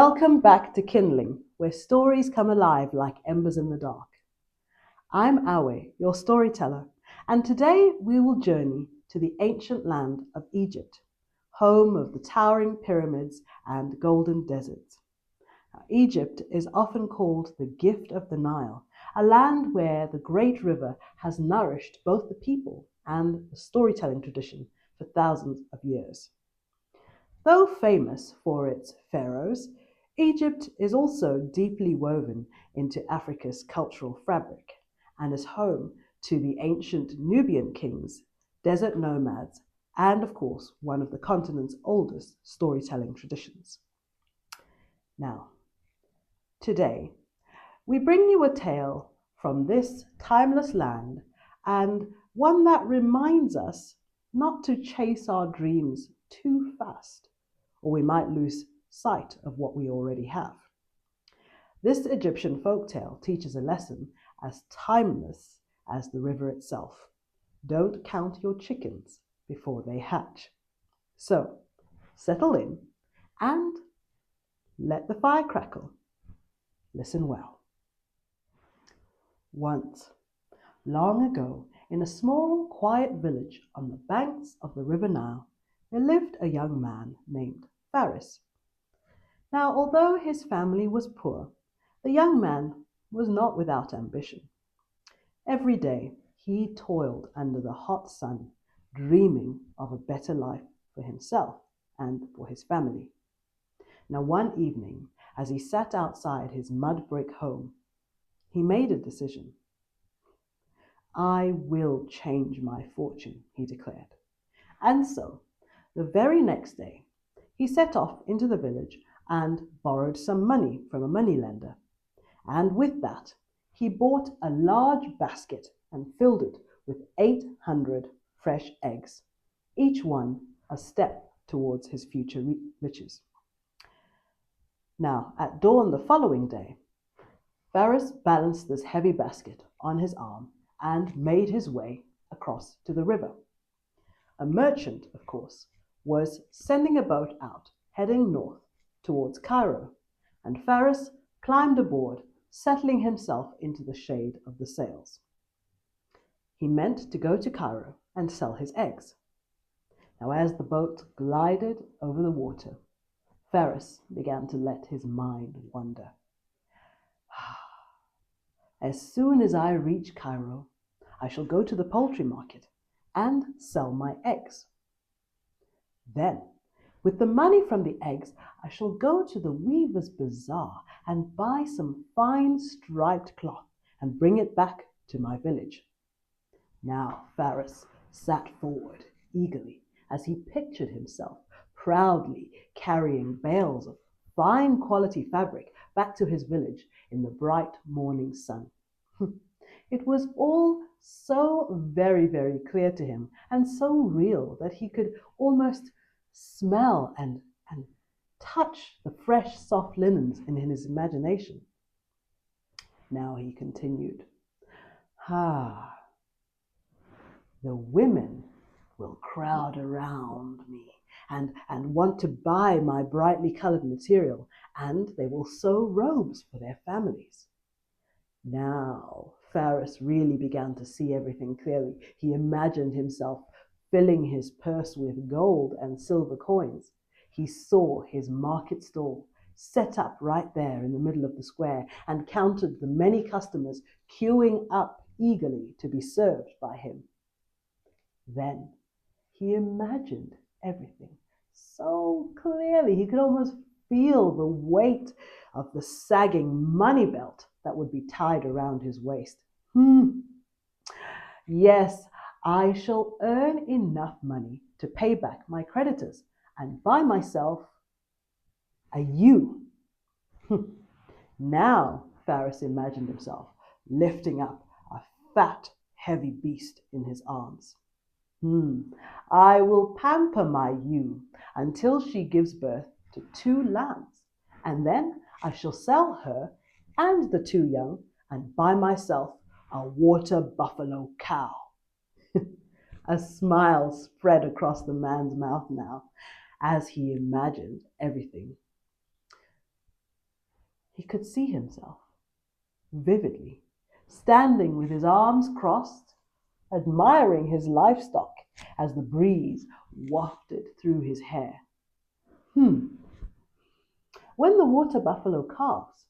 Welcome back to Kindling, where stories come alive like embers in the dark. I'm Awe, your storyteller, and today we will journey to the ancient land of Egypt, home of the towering pyramids and golden deserts. Egypt is often called the gift of the Nile, a land where the great river has nourished both the people and the storytelling tradition for thousands of years. Though famous for its pharaohs, Egypt is also deeply woven into Africa's cultural fabric and is home to the ancient Nubian kings, desert nomads, and of course, one of the continent's oldest storytelling traditions. Now, today, we bring you a tale from this timeless land and one that reminds us not to chase our dreams too fast, or we might lose sight of what we already have. This Egyptian folktale teaches a lesson as timeless as the river itself. Don't count your chickens before they hatch. So, settle in and let the fire crackle. Listen well. Once, long ago, in a small, quiet village on the banks of the river Nile, there lived a young man named Faris. Now, although his family was poor, the young man was not without ambition. Every day he toiled under the hot sun, dreaming of a better life for himself and for his family. Now, one evening, as he sat outside his mud brick home, he made a decision. "I will change my fortune," he declared. And so, the very next day, he set off into the village and borrowed some money from a moneylender. And with that, he bought a large basket and filled it with 800 fresh eggs, each one a step towards his future riches. Now, at dawn the following day, Faris balanced this heavy basket on his arm and made his way across to the river. A merchant, of course, was sending a boat out, heading north towards Cairo, and Faris climbed aboard, settling himself into the shade of the sails. He meant to go to Cairo and sell his eggs. Now, as the boat glided over the water, Faris began to let his mind wander. As soon as I reach Cairo, I shall go to the poultry market and sell my eggs. Then, with the money from the eggs, I shall go to the weaver's bazaar and buy some fine striped cloth and bring it back to my village. Now Faris sat forward eagerly as he pictured himself proudly carrying bales of fine quality fabric back to his village in the bright morning sun. It was all so very, very clear to him and so real that he could almost smell and touch the fresh, soft linens in his imagination. Now he continued, the women will crowd around me and want to buy my brightly colored material, and they will sew robes for their families. Now Faris really began to see everything clearly. He imagined himself filling his purse with gold and silver coins. He saw his market stall set up right there in the middle of the square and counted the many customers queuing up eagerly to be served by him. Then he imagined everything so clearly he could almost feel the weight of the sagging money belt that would be tied around his waist. Yes, I shall earn enough money to pay back my creditors and buy myself a ewe. Now Faris imagined himself lifting up a fat, heavy beast in his arms. I will pamper my ewe until she gives birth to 2 lambs, and then I shall sell her and the 2 young and buy myself a water buffalo cow. A smile spread across the man's mouth now as he imagined everything. He could see himself vividly, standing with his arms crossed, admiring his livestock as the breeze wafted through his hair. When the water buffalo calves,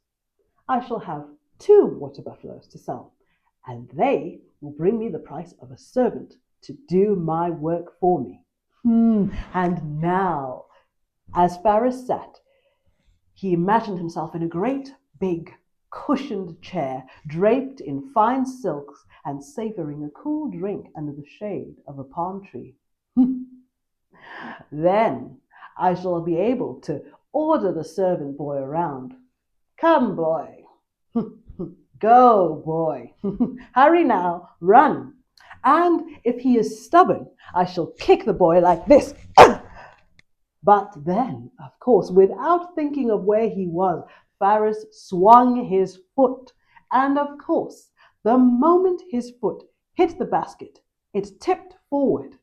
I shall have 2 water buffaloes to sell, and they will bring me the price of a servant to do my work for me. And now, as Faris sat, he imagined himself in a great, big, cushioned chair, draped in fine silks and savoring a cool drink under the shade of a palm tree. Then I shall be able to order the servant boy around. Come, boy. Go, boy. Hurry now, run. And if he is stubborn, I shall kick the boy like this. But then, of course, without thinking of where he was, Faris swung his foot. And of course, the moment his foot hit the basket, it tipped forward.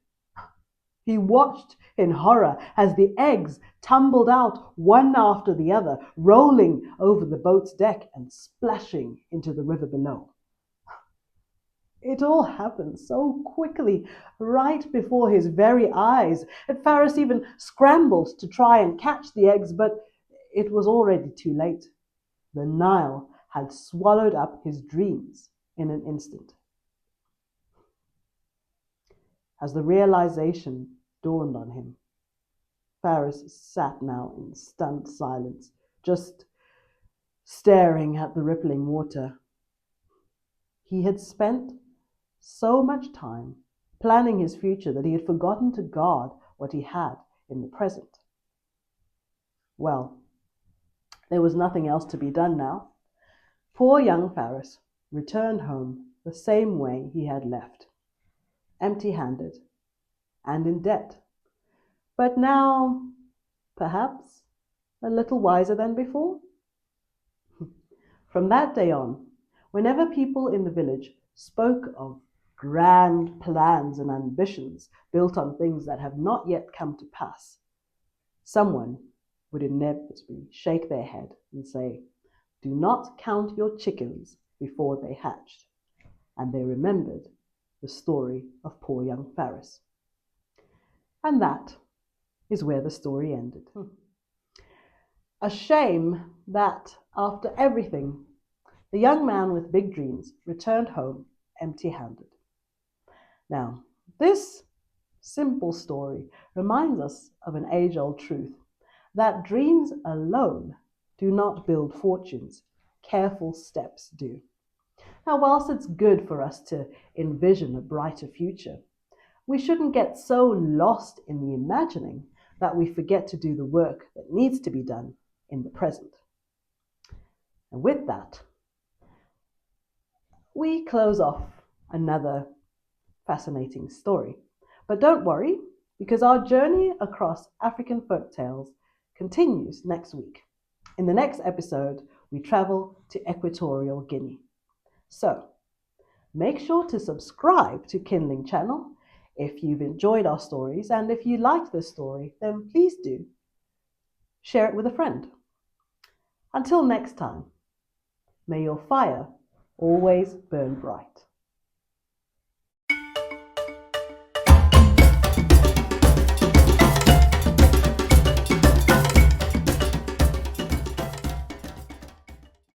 He watched in horror as the eggs tumbled out one after the other, rolling over the boat's deck and splashing into the river below. It all happened so quickly, right before his very eyes, that Faris even scrambled to try and catch the eggs, but it was already too late. The Nile had swallowed up his dreams in an instant. As the realization dawned on him, Faris sat now in stunned silence, just staring at the rippling water. He had spent so much time planning his future that he had forgotten to guard what he had in the present. Well, there was nothing else to be done now. Poor young Faris returned home the same way he had left, empty-handed and in debt, but now perhaps a little wiser than before. From that day on, whenever people in the village spoke of grand plans and ambitions built on things that have not yet come to pass, someone would inevitably shake their head and say, "Do not count your chickens before they hatched." And they remembered the story of poor young Faris. And that is where the story ended. A shame that after everything, the young man with big dreams returned home empty-handed. Now, this simple story reminds us of an age-old truth, that dreams alone do not build fortunes, careful steps do. Now, whilst it's good for us to envision a brighter future, we shouldn't get so lost in the imagining that we forget to do the work that needs to be done in the present. And with that, we close off another fascinating story. But don't worry, because our journey across African folktales continues next week. In the next episode, we travel to Equatorial Guinea. So, make sure to subscribe to Kindling channel if you've enjoyed our stories, and if you liked this story, then please do share it with a friend. Until next time, may your fire always burn bright.